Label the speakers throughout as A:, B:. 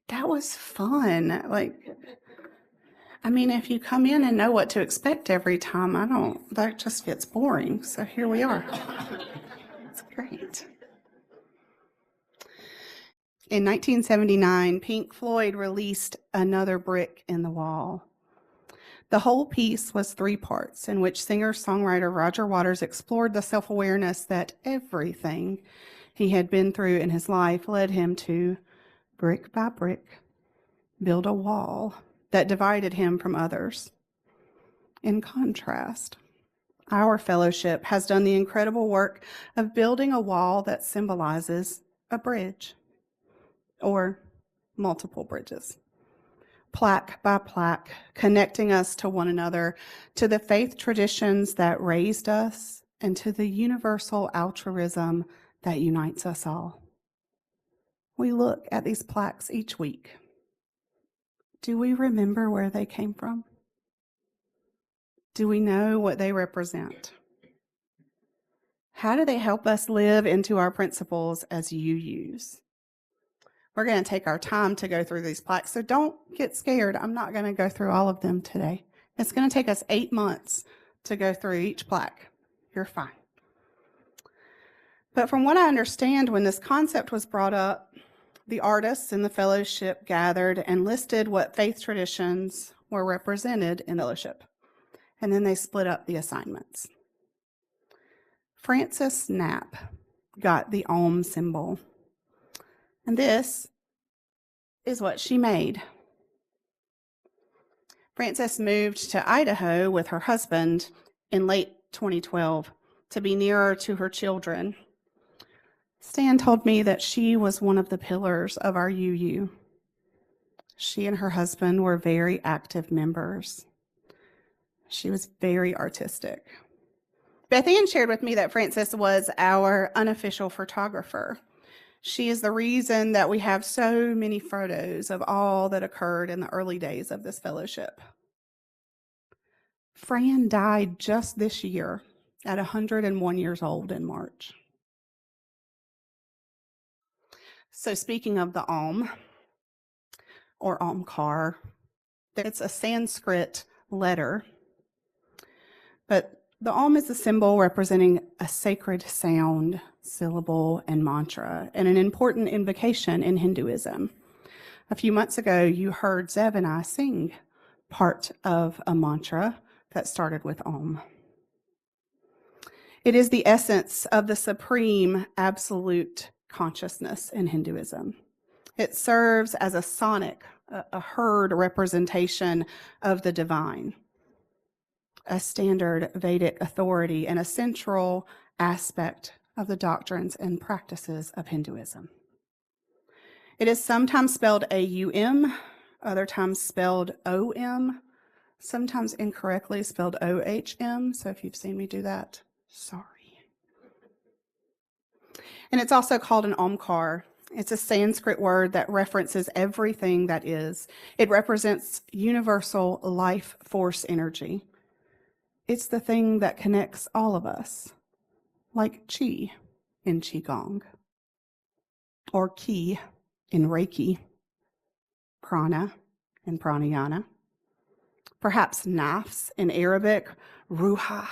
A: That was fun. If you come in and know what to expect every time, that just gets boring. So here we are. It's great. In 1979, Pink Floyd released Another Brick in the Wall. The whole piece was 3 parts in which singer-songwriter Roger Waters explored the self-awareness that everything he had been through in his life led him to, brick by brick, build a wall that divided him from others. In contrast, our fellowship has done the incredible work of building a wall that symbolizes a bridge or multiple bridges, plaque by plaque, connecting us to one another, to the faith traditions that raised us, and to the universal altruism that unites us all. We look at these plaques each week. Do we remember where they came from? Do we know what they represent? How do they help us live into our principles as you use? We're going to take our time to go through these plaques, so don't get scared. I'm not going to go through all of them today. It's going to take us 8 months to go through each plaque. You're fine. But from what I understand, when this concept was brought up, the artists in the fellowship gathered and listed what faith traditions were represented in the fellowship. And then they split up the assignments. Frances Knapp got the Om symbol. And this is what she made. Frances moved to Idaho with her husband in late 2012 to be nearer to her children. Stan told me that she was one of the pillars of our UU. She and her husband were very active members. She was very artistic. Beth Ann shared with me that Frances was our unofficial photographer. She is the reason that we have so many photos of all that occurred in the early days of this fellowship. Fran died just this year at 101 years old in March. So speaking of the Om, or Omkar, it's a Sanskrit letter, but the Om is a symbol representing a sacred sound, syllable, and mantra, and an important invocation in Hinduism. A few months ago, you heard Zev and I sing part of a mantra that started with Om. It is the essence of the supreme absolute consciousness in Hinduism. It serves as a sonic, a heard representation of the divine, a standard Vedic authority, and a central aspect of the doctrines and practices of Hinduism. It is sometimes spelled A-U-M, other times spelled O-M, sometimes incorrectly spelled O-H-M, so if you've seen me do that, sorry. And it's also called an Omkar. It's a Sanskrit word that references everything that is. It represents universal life force energy. It's the thing that connects all of us, like Qi in Qigong, or Ki in Reiki, Prana in Pranayana, perhaps Nafs in Arabic, Ruha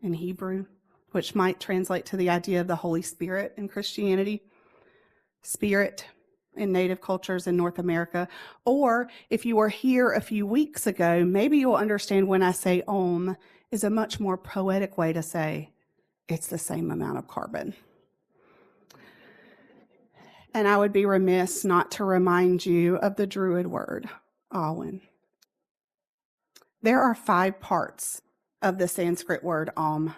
A: in Hebrew, which might translate to the idea of the Holy Spirit in Christianity, spirit in native cultures in North America. Or if you were here a few weeks ago, maybe you'll understand when I say Om is a much more poetic way to say it's the same amount of carbon. And I would be remiss not to remind you of the Druid word, Awen. There are 5 parts of the Sanskrit word Om.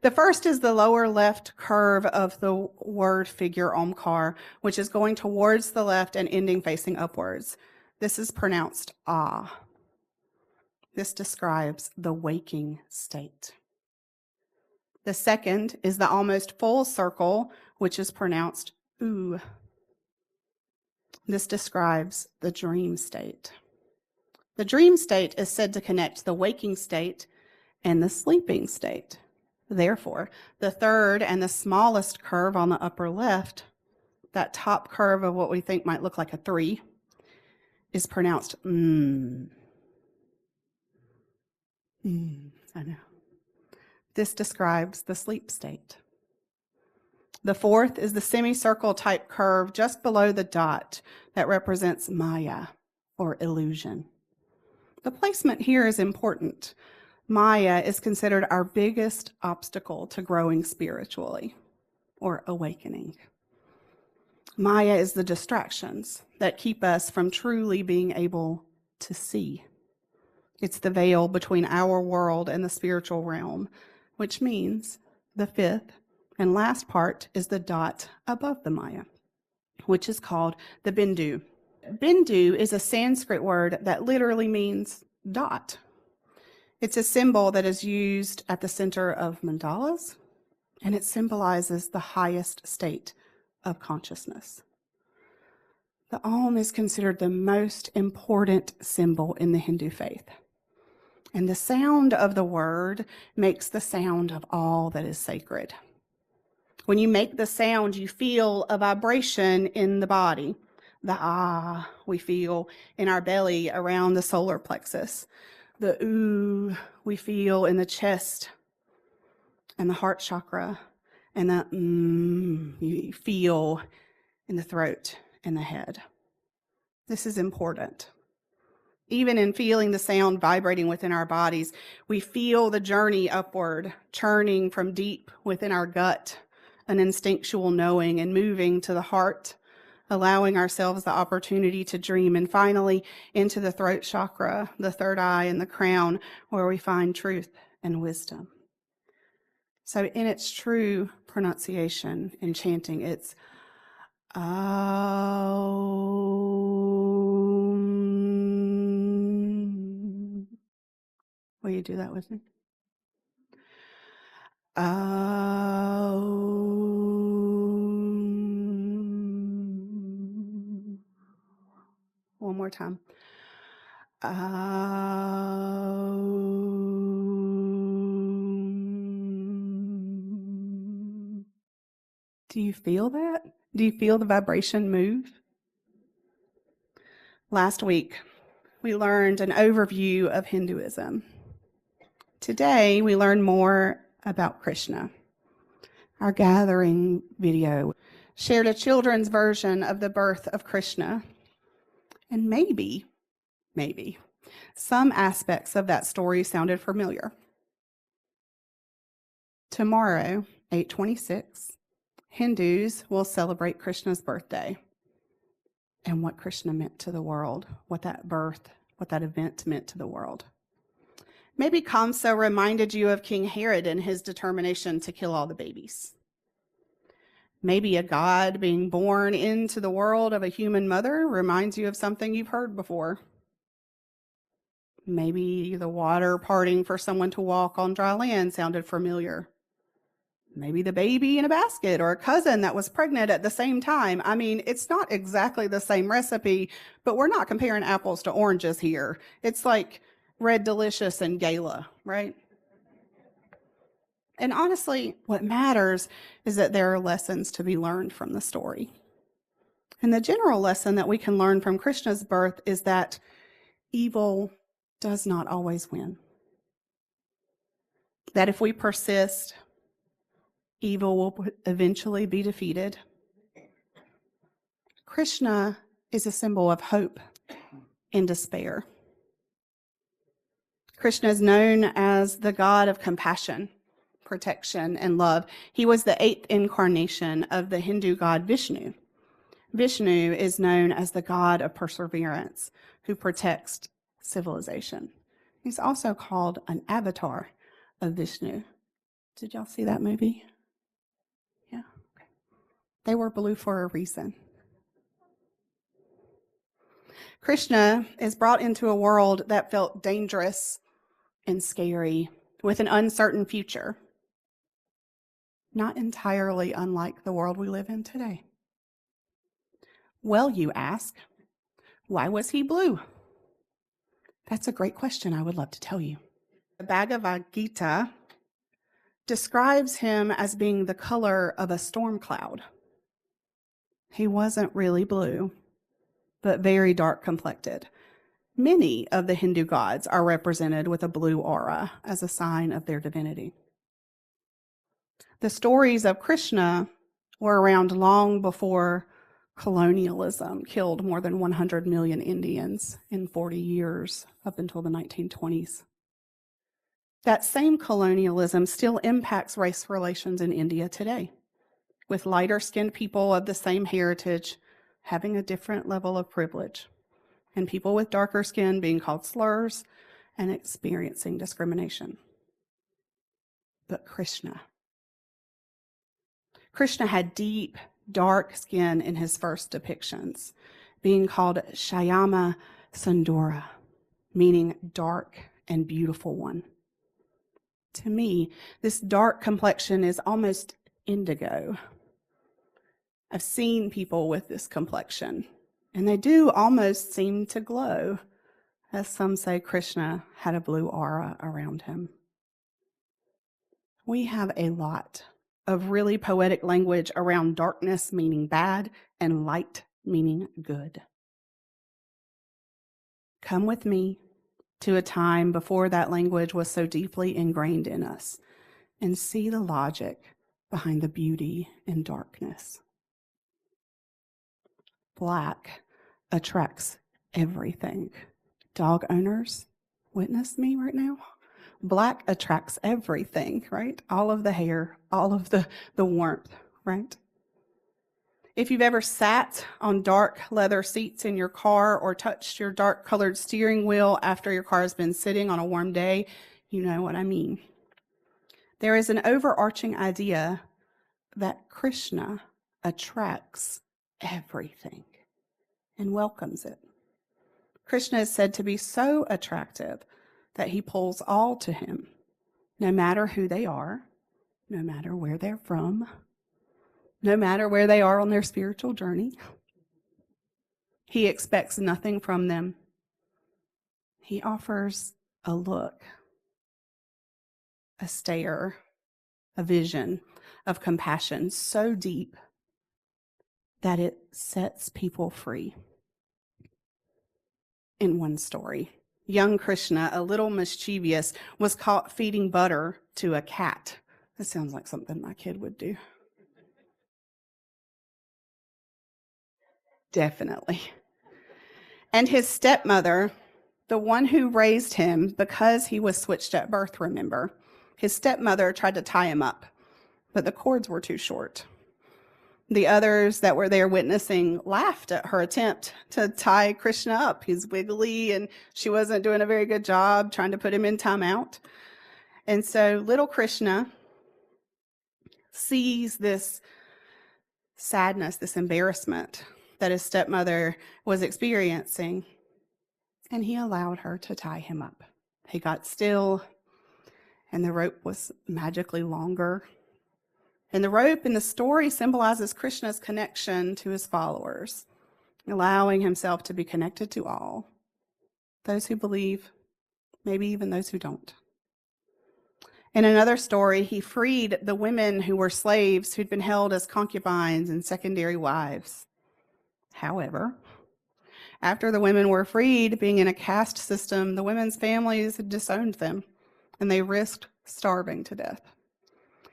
A: The first is the lower left curve of the word figure Omkar, which is going towards the left and ending facing upwards. This is pronounced Ah. This describes the waking state. The second is the almost full circle, which is pronounced Oo. This describes the dream state. The dream state is said to connect the waking state and the sleeping state. Therefore, the third and the smallest curve on the upper left, that top curve of what we think might look like a 3, is pronounced I know. This describes the sleep state. The fourth is the semicircle type curve just below the dot that represents Maya, or illusion. The placement here is important. Maya is considered our biggest obstacle to growing spiritually, or awakening. Maya is the distractions that keep us from truly being able to see. It's the veil between our world and the spiritual realm, which means the fifth and last part is the dot above the Maya, which is called the Bindu. Bindu is a Sanskrit word that literally means dot. It's a symbol that is used at the center of mandalas, and it symbolizes the highest state of consciousness. The Om is considered the most important symbol in the Hindu faith. And the sound of the word makes the sound of all that is sacred. When you make the sound, you feel a vibration in the body. The ah we feel in our belly around the solar plexus. The ooh we feel in the chest and the heart chakra. And the you feel in the throat and the head. This is important. Even in feeling the sound vibrating within our bodies, we feel the journey upward, churning from deep within our gut, an instinctual knowing, and moving to the heart, allowing ourselves the opportunity to dream, and finally into the throat chakra, the third eye, and the crown, where we find truth and wisdom. So in its true pronunciation and chanting, it's Aum. Will you do that with me? Aum. One more time. Aum. Do you feel that? Do you feel the vibration move? Last week, we learned an overview of Hinduism. Today, we learn more about Krishna. Our gathering video shared a children's version of the birth of Krishna. And maybe, some aspects of that story sounded familiar. Tomorrow, 8/26, Hindus will celebrate Krishna's birthday and what Krishna meant to the world, what that event meant to the world. Maybe Kamsa reminded you of King Herod and his determination to kill all the babies. Maybe a god being born into the world of a human mother reminds you of something you've heard before. Maybe the water parting for someone to walk on dry land sounded familiar. Maybe the baby in a basket or a cousin that was pregnant at the same time. I mean, it's not exactly the same recipe, but we're not comparing apples to oranges here. It's like Red Delicious and Gala, right? And honestly, what matters is that there are lessons to be learned from the story. And the general lesson that we can learn from Krishna's birth is that evil does not always win. That if we persist, evil will eventually be defeated. Krishna is a symbol of hope in despair. Krishna is known as the god of compassion, protection, and love. He was the 8th incarnation of the Hindu god Vishnu. Vishnu is known as the god of perseverance, who protects civilization. He's also called an avatar of Vishnu. Did y'all see that movie? Yeah. Okay. They were blue for a reason. Krishna is brought into a world that felt dangerous and scary, with an uncertain future. Not entirely unlike the world we live in today. Well, you ask, why was he blue? That's a great question I would love to tell you. The Bhagavad Gita describes him as being the color of a storm cloud. He wasn't really blue. but very dark complected. Many of the Hindu gods are represented with a blue aura as a sign of their divinity. The stories of Krishna were around long before colonialism killed more than 100 million Indians in 40 years up until the 1920s. That same colonialism still impacts race relations in India today, with lighter-skinned people of the same heritage having a different level of privilege, and people with darker skin being called slurs and experiencing discrimination. But Krishna had deep, dark skin in his first depictions, being called Shyama Sundara, meaning dark and beautiful one. To me, this dark complexion is almost indigo. I've seen people with this complexion, and they do almost seem to glow, as some say Krishna had a blue aura around him. We have a lot of really poetic language around darkness meaning bad and light meaning good. Come with me to a time before that language was so deeply ingrained in us and see the logic behind the beauty in darkness. Black attracts everything. Dog owners, witness me right now. Black attracts everything, right? All of the hair, all of the warmth, right? If you've ever sat on dark leather seats in your car or touched your dark colored steering wheel after your car has been sitting on a warm day, you know what I mean. There is an overarching idea that Krishna attracts everything and welcomes it. Krishna is said to be so attractive that he pulls all to him, no matter who they are, no matter where they're from, no matter where they are on their spiritual journey. He expects nothing from them. He offers a look, a stare, a vision of compassion so deep that it sets people free. In one story, young Krishna, a little mischievous, was caught feeding butter to a cat. That sounds like something my kid would do. Definitely. And his stepmother, the one who raised him because he was switched at birth, remember, his stepmother tried to tie him up, but the cords were too short. The others that were there witnessing laughed at her attempt to tie Krishna up. He's wiggly and she wasn't doing a very good job trying to put him in timeout. And so little Krishna sees this sadness, this embarrassment that his stepmother was experiencing, and he allowed her to tie him up. He got still, and the rope was magically longer. And the rope in the story symbolizes Krishna's connection to his followers, allowing himself to be connected to all, those who believe, maybe even those who don't. In another story, he freed the women who were slaves who'd been held as concubines and secondary wives. However, after the women were freed, being in a caste system, the women's families had disowned them, and they risked starving to death.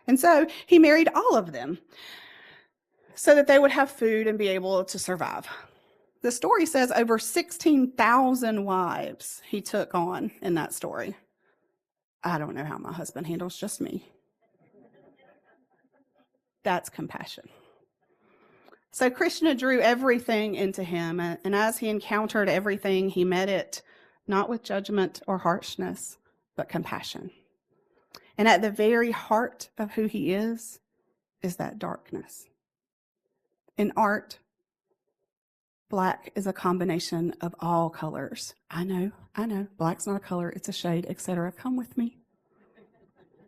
A: And so he married all of them so that they would have food and be able to survive. The story says over 16,000 wives he took on in that story. I don't know how my husband handles just me. That's compassion. So Krishna drew everything into him, and as he encountered everything, he met it not with judgment or harshness, but compassion. And at the very heart of who he is that darkness. In art, black is a combination of all colors. I know, black's not a color, it's a shade, etc. Come with me.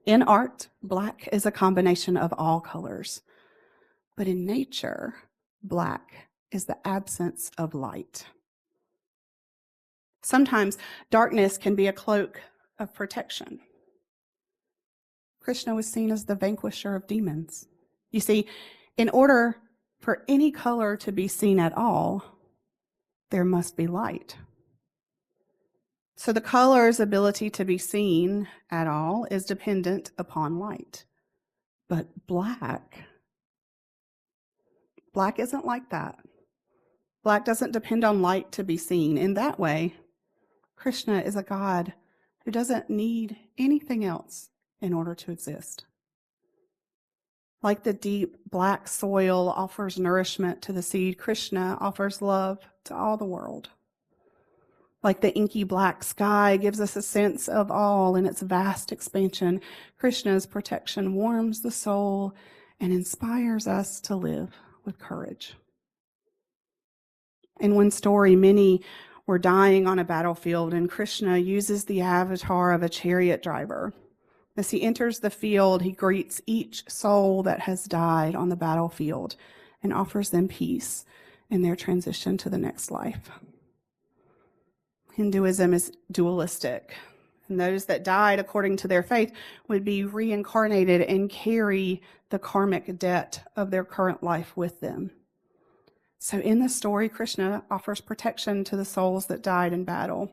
A: In art, black is a combination of all colors. But in nature, black is the absence of light. Sometimes darkness can be a cloak of protection. Krishna was seen as the vanquisher of demons. You see, in order for any color to be seen at all, there must be light. So the color's ability to be seen at all is dependent upon light. But black isn't like that. Black doesn't depend on light to be seen. In that way, Krishna is a god who doesn't need anything else in order to exist. Like the deep black soil offers nourishment to the seed, Krishna offers love to all the world. Like the inky black sky gives us a sense of all in its vast expansion, Krishna's protection warms the soul and inspires us to live with courage. In one story, many were dying on a battlefield, and Krishna uses the avatar of a chariot driver. As he enters the field, he greets each soul that has died on the battlefield and offers them peace in their transition to the next life. Hinduism is dualistic, and those that died according to their faith would be reincarnated and carry the karmic debt of their current life with them. So in the story, Krishna offers protection to the souls that died in battle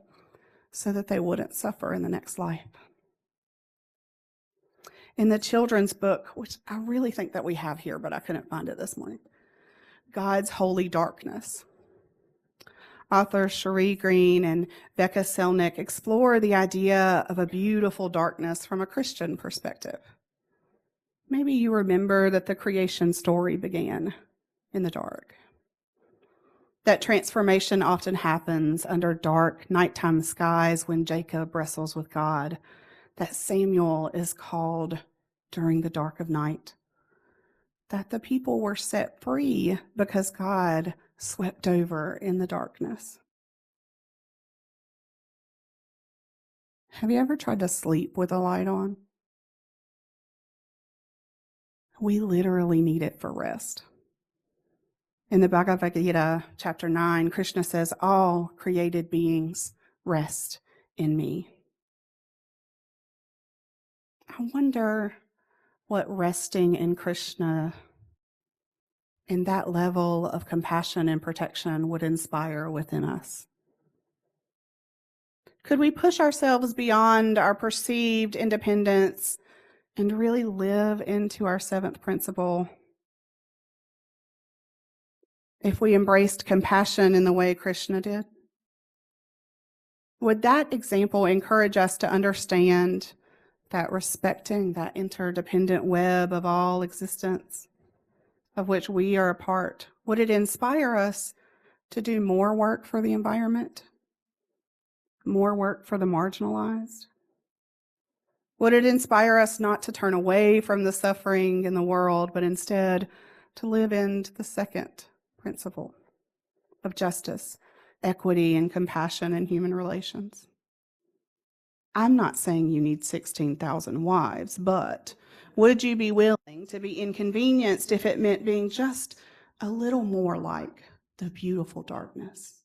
A: so that they wouldn't suffer in the next life. In the children's book, which I really think that we have here, but I couldn't find it this morning, God's Holy Darkness, authors Cherie Green and Becca Selnick explore the idea of a beautiful darkness from a Christian perspective. Maybe you remember that the creation story began in the dark. That transformation often happens under dark nighttime skies when Jacob wrestles with God. That Samuel is called during the dark of night. That the people were set free because God swept over in the darkness. Have you ever tried to sleep with a light on? We literally need it for rest. In the Bhagavad Gita, chapter 9, Krishna says, all created beings rest in me. I wonder what resting in Krishna in that level of compassion and protection would inspire within us. Could we push ourselves beyond our perceived independence and really live into our seventh principle? If we embraced compassion in the way Krishna did? Would that example encourage us to understand that respecting that interdependent web of all existence, of which we are a part, would it inspire us to do more work for the environment? More work for the marginalized? Would it inspire us not to turn away from the suffering in the world, but instead to live into the second principle of justice, equity, and compassion in human relations? I'm not saying you need 16,000 wives, but would you be willing to be inconvenienced if it meant being just a little more like the beautiful darkness?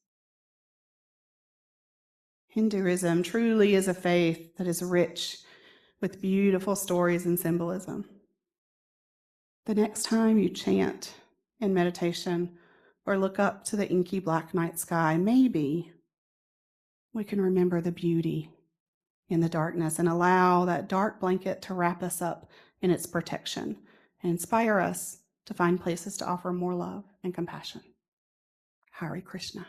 A: Hinduism truly is a faith that is rich with beautiful stories and symbolism. The next time you chant in meditation or look up to the inky black night sky, maybe we can remember the beauty in the darkness and allow that dark blanket to wrap us up in its protection and inspire us to find places to offer more love and compassion. Hare Krishna.